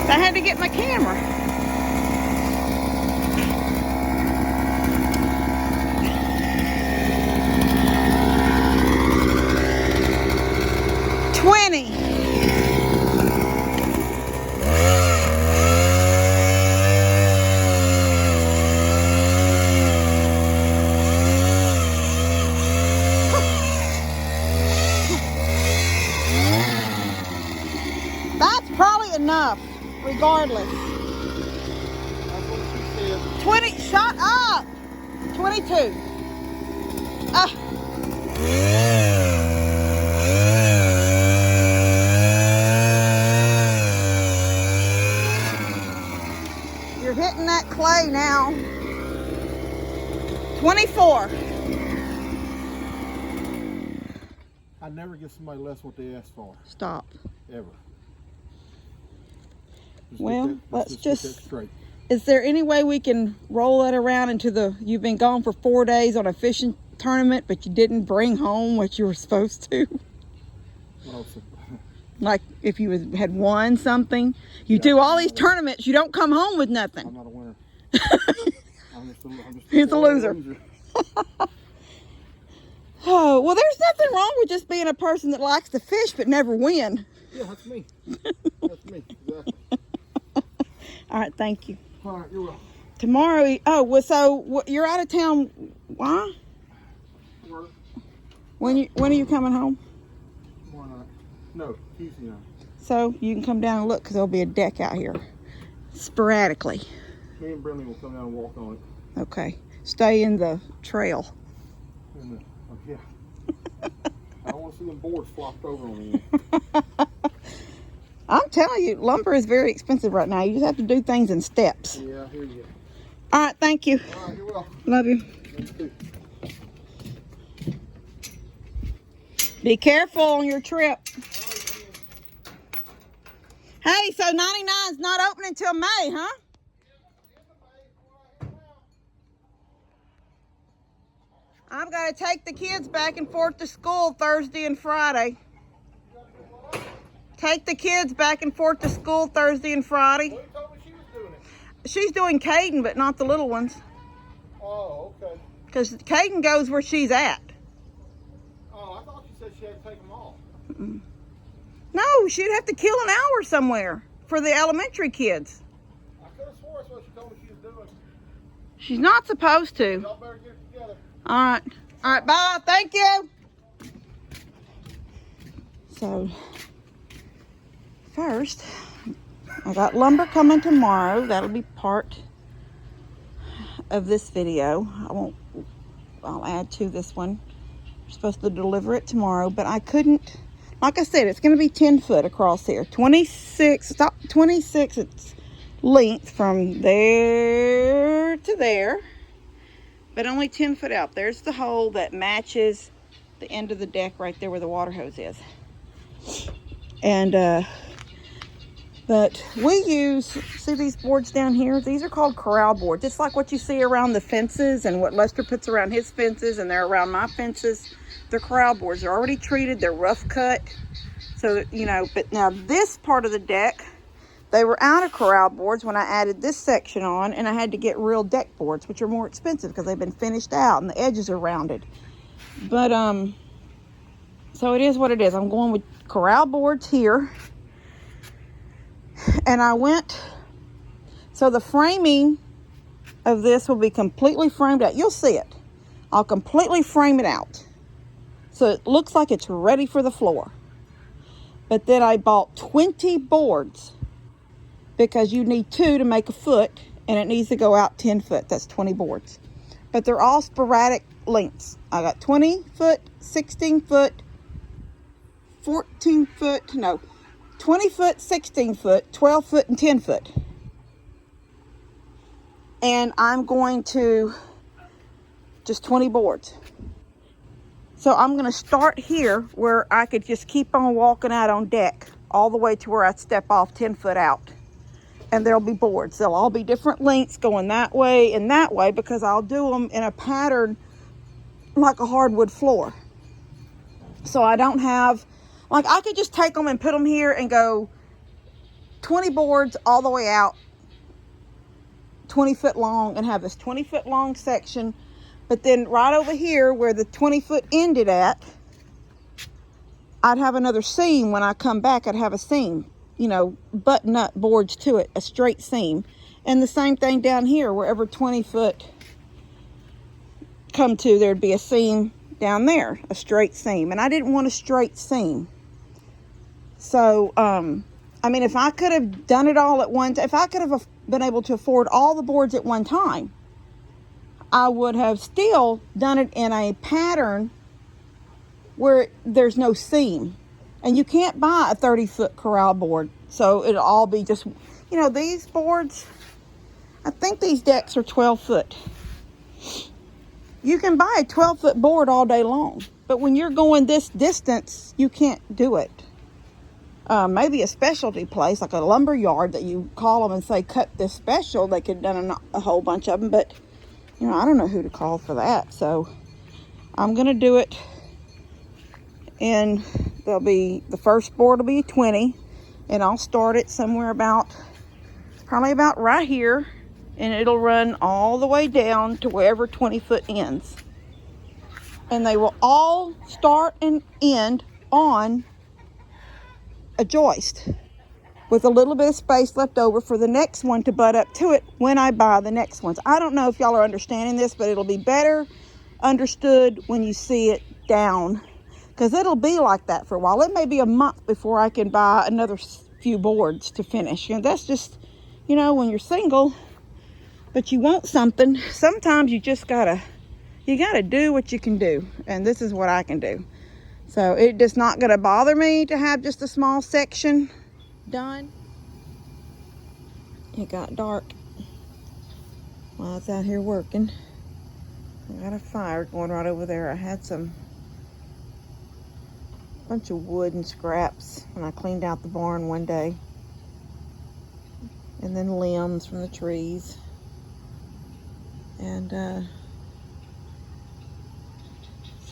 I had to get my camera. That's probably enough, regardless. That's what she said. 20, shut up! 22. You're hitting that clay now. 24. I never give somebody less what they ask for. Stop. Ever. Well, let's get just that straight. Is there any way we can roll that around into the, you've been gone for 4 days on a fishing tournament, but you didn't bring home what you were supposed to? Well, so, Like if you had won something. You do all these tournaments, you don't come home with nothing. I'm not a winner. I'm just He's a loser. Oh, well, there's nothing wrong with just being a person that likes to fish but never win. Yeah, that's me. That's me, exactly. All right, thank you. All right, you're welcome. Tomorrow, oh, well, so you're out of town, why? Work. When are you coming home? Tomorrow night. No, Tuesday night. So you can come down and look because there'll be a deck out here sporadically. Me and Brendan will come down and walk on it. Okay. Stay in the trail. Yeah. I don't want to see them boards flopped over on me. I'm telling you, lumber is very expensive right now. You just have to do things in steps. Yeah, I hear you. All right, thank you. All right, you're welcome. Love you. Be careful on your trip. Hey, so 99's not opening until May, huh? I've got to take the kids back and forth to school Thursday and Friday. Take the kids back and forth to school Thursday and Friday. Well, you told me she was doing it. She's doing Caden, but not the little ones. Oh, okay. Because Caden goes where she's at. Oh, I thought you said she had to take them all. No, she'd have to kill an hour somewhere for the elementary kids. I could have swore that's what she told me she was doing. She's not supposed to. Y'all better get it together. All right. All right, bye. Thank you. So, first, I got lumber coming tomorrow. That'll be part of this video. I'll add to this one. We're supposed to deliver it tomorrow, but I couldn't. Like I said, it's going to be 10 foot across here. 26 its length from there to there. But only 10 foot out. There's the hole that matches the end of the deck right there where the water hose is. And, but we use, see these boards down here? These are called corral boards. It's like what you see around the fences and what Lester puts around his fences, and they're around my fences. They're corral boards. They're already treated. They're rough cut. So, you know, but now this part of the deck, they were out of corral boards when I added this section on, and I had to get real deck boards, which are more expensive because they've been finished out and the edges are rounded. But, so it is what it is. I'm going with corral boards here. And I went, so the framing of this will be completely framed out. You'll see it. I'll completely frame it out. So it looks like it's ready for the floor. But then I bought 20 boards because you need 2 to make a foot, and it needs to go out 10 foot. That's 20 boards. But they're all sporadic lengths. I got 20 foot, 16 foot, 14 foot, no, 20 foot, 16 foot, 12 foot, and 10 foot. And I'm going to just 20 boards. So I'm going to start here where I could just keep on walking out on deck all the way to where I step off 10 foot out. And there'll be boards. They'll all be different lengths going that way and that way because I'll do them in a pattern like a hardwood floor. So I don't have, like I could just take them and put them here and go 20 boards all the way out, 20 foot long, and have this 20 foot long section. But then right over here where the 20 foot ended at, I'd have another seam. When I come back, I'd have a seam, you know, button up boards to it, a straight seam. And the same thing down here, wherever 20 foot come to, there'd be a seam down there, a straight seam. And I didn't want a straight seam. So, I mean, if I could have done it all at once, if I could have been able to afford all the boards at one time, I would have still done it in a pattern where there's no seam. And you can't buy a 30 foot corral board. So it'll all be just, you know, these boards, I think these decks are 12 foot. You can buy a 12 foot board all day long. But when you're going this distance, you can't do it. Maybe a specialty place, like a lumber yard, that you call them and say, cut this special. They could have done a whole bunch of them. But, you know, I don't know who to call for that. So I'm going to do it. And there'll be, the first board will be 20. And I'll start it somewhere about, probably about right here. And it'll run all the way down to wherever 20 foot ends. And they will all start and end on a joist with a little bit of space left over for the next one to butt up to it when I buy the next ones. I don't know if y'all are understanding this, but it'll be better understood when you see it down, because it'll be like that for a while. It may be a month before I can buy another few boards to finish. And that's just, you know, when you're single, but you want something, sometimes you just gotta do what you can do. And this is what I can do. So it is not going to bother me to have just a small section done. It got dark while I was out here working. I got a fire going right over there. I had bunch of wood and scraps when I cleaned out the barn one day. And then limbs from the trees. And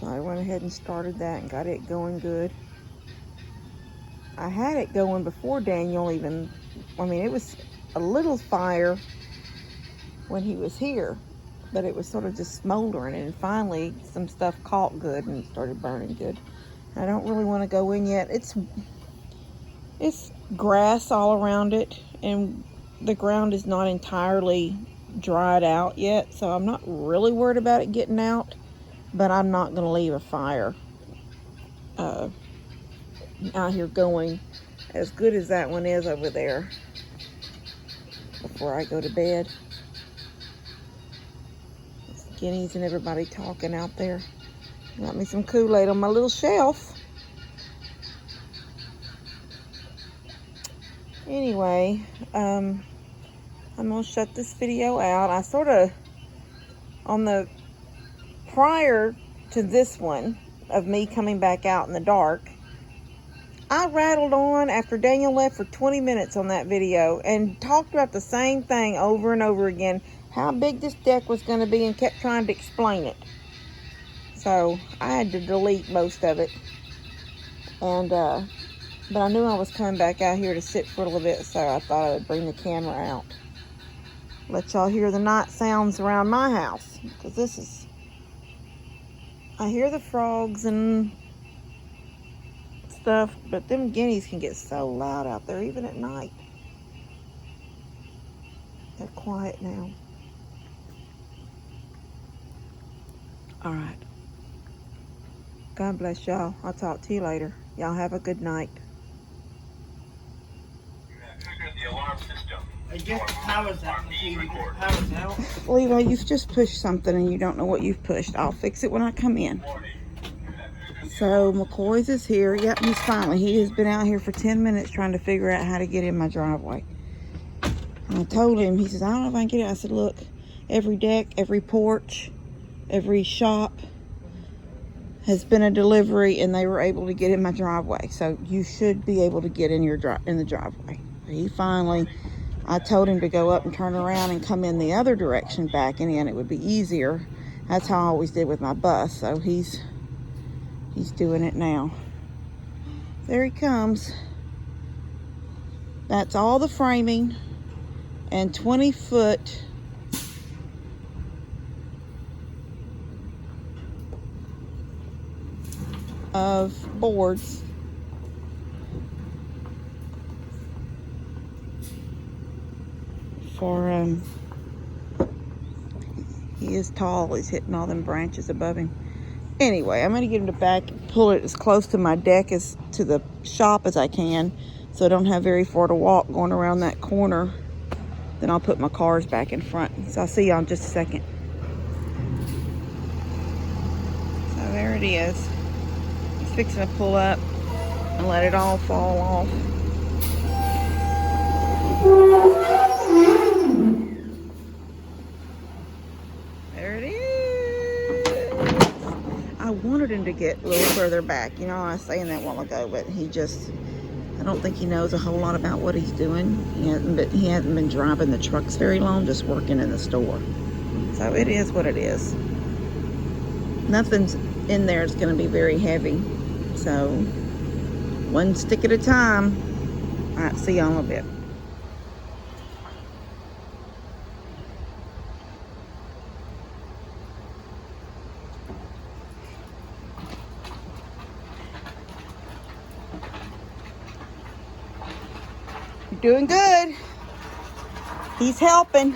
so I went ahead and started that and got it going good. I had it going before Daniel even, I mean, it was a little fire when he was here, but it was sort of just smoldering, and finally some stuff caught good and started burning good. I don't really want to go in yet. It's grass all around it, and the ground is not entirely dried out yet, so I'm not really worried about it getting out. But I'm not going to leave a fire out here going, as good as that one is over there, before I go to bed. It's guineas and everybody talking out there. Got me some Kool-Aid on my little shelf. Anyway, I'm going to shut this video out. I sort of, on the prior to this one of me coming back out in the dark, I rattled on after Daniel left for 20 minutes on that video and talked about the same thing over and over again, how big this deck was going to be, and kept trying to explain it. So I had to delete most of it. And but I knew I was coming back out here to sit for a little bit, so I thought I would bring the camera out, let y'all hear the night sounds around my house, because this is, I hear the frogs and stuff, but them guineas can get so loud out there, even at night. They're quiet now. All right. God bless y'all. I'll talk to you later. Y'all have a good night. The alarm system. I guess the power's out. The power's out. Levi, you've just pushed something and you don't know what you've pushed. I'll fix it when I come in. So McCoy's is here. Yep, he's finally. He has been out here for 10 minutes trying to figure out how to get in my driveway. And I told him, he says, I don't know if I can get it. I said, look, every deck, every porch, every shop has been a delivery, and they were able to get in my driveway. So you should be able to get in the driveway. He finally, I told him to go up and turn around and come in the other direction, backing in. It would be easier. That's how I always did with my bus. So he's doing it now. There he comes. That's all the framing and 20 foot of boards. For he is tall. He's hitting all them branches above him. Anyway, I'm gonna get him to back, pull it as close to my deck as to the shop as I can, so I don't have very far to walk going around that corner. Then I'll put my cars back in front. So I'll see y'all in just a second. So there it is. He's fixing to pull up and let it all fall off. There it is. I wanted him to get a little further back. You know, I was saying that a while ago, but he just, I don't think he knows a whole lot about what he's doing. He hasn't been driving the trucks very long, just working in the store. So it is what it is. Nothing's in there is going to be very heavy. So one stick at a time. All right, see y'all in a bit. Doing good. He's helping.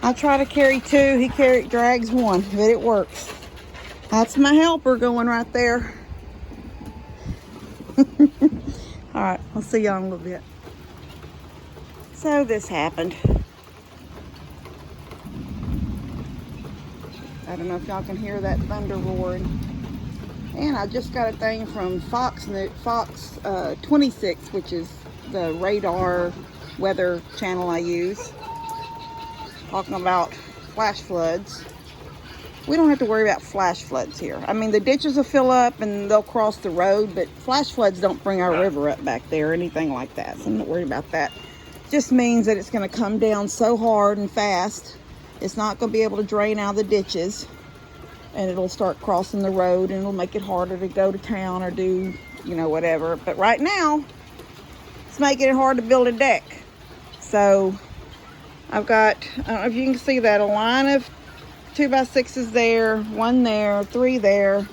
I try to carry two. He drags one, but it works. That's my helper going right there. All right, I'll see y'all in a little bit. So this happened. I don't know if y'all can hear that thunder roaring. And I just got a thing from Fox 26, which is the radar weather channel I use, talking about flash floods. We don't have to worry about flash floods here. I mean, the ditches will fill up and they'll cross the road, but flash floods don't bring our river up back there or anything like that. So I'm not worried about that. Just means that it's going to come down so hard and fast, it's not going to be able to drain out the ditches. And it'll start crossing the road and it'll make it harder to go to town or do, you know, whatever. But right now, it's making it hard to build a deck. So I've got, I don't know if you can see that, a line of 2x6s there, one there, three there.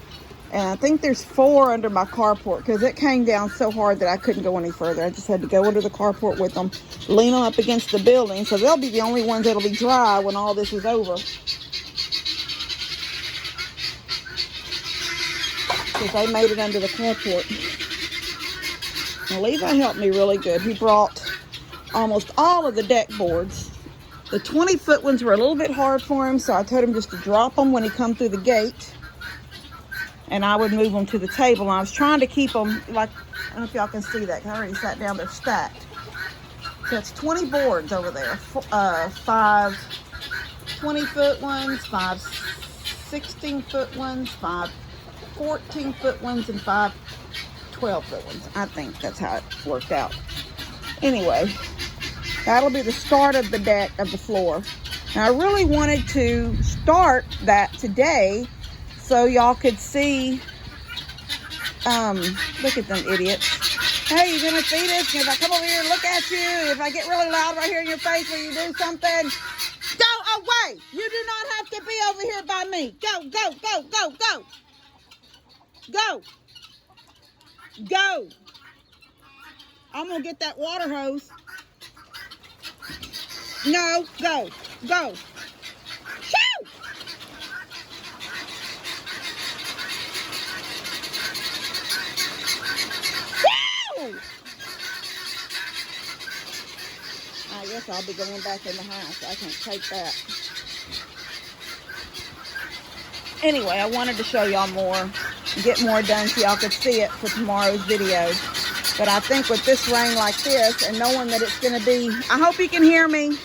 And I think there's 4 under my carport because it came down so hard that I couldn't go any further. I just had to go under the carport with them, lean them up against the building. So they'll be the only ones that'll be dry when all this is over. Because they made it under the carport. Now Levi helped me really good. He brought almost all of the deck boards. The 20-foot ones were a little bit hard for him, so I told him just to drop them when he come through the gate. And I would move them to the table. And I was trying to keep them, like, I don't know if y'all can see that, 'cause I already sat down, they're stacked. That's 20 boards over there. 5 20-foot ones, 5 16-foot ones, 5 14-foot ones, and 5 12-foot ones. I think that's how it worked out. Anyway, that'll be the start of the deck of the floor. Now I really wanted to start that today so y'all could see. Look at them idiots. Hey, you gonna see this? If I come over here and look at you, if I get really loud right here in your face when you do something, go away. You do not have to be over here by me. Go, go, go, go, go. Go. Go. I'm going to get that water hose. No, go. Go. Shoo! Woo! I guess I'll be going back in the house. I can't take that. Anyway, I wanted to show y'all more, get more done so y'all could see it for tomorrow's video. But I think with this rain like this and knowing that it's going to be, I hope you can hear me,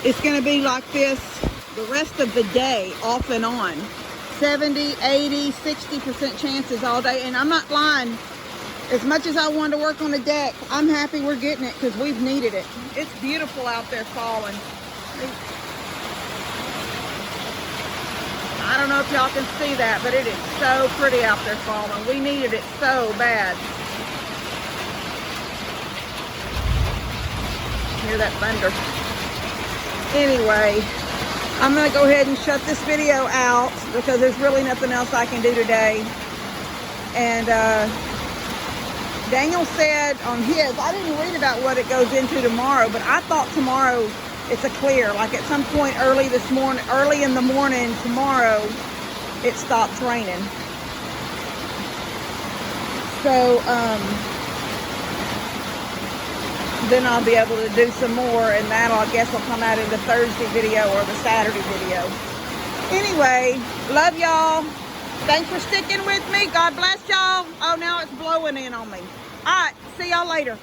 it's going to be like this the rest of the day off and on. 70, 80, 60% chances all day. And I'm not lying. As much as I wanted to work on the deck, I'm happy we're getting it because we've needed it. It's beautiful out there falling. I don't know if y'all can see that, but it is so pretty out there falling. We needed it so bad. hear that thunder. Anyway, I'm going to go ahead and shut this video out because there's really nothing else I can do today. And Daniel said on his, I didn't read about what it goes into tomorrow, but I thought tomorrow it's a clear. Like at some point early in the morning tomorrow, it stops raining. So, then I'll be able to do some more, and that'll, I guess, will come out in the Thursday video or the Saturday video. Anyway, love y'all. Thanks for sticking with me. God bless y'all. Oh, now it's blowing in on me. All right, see y'all later.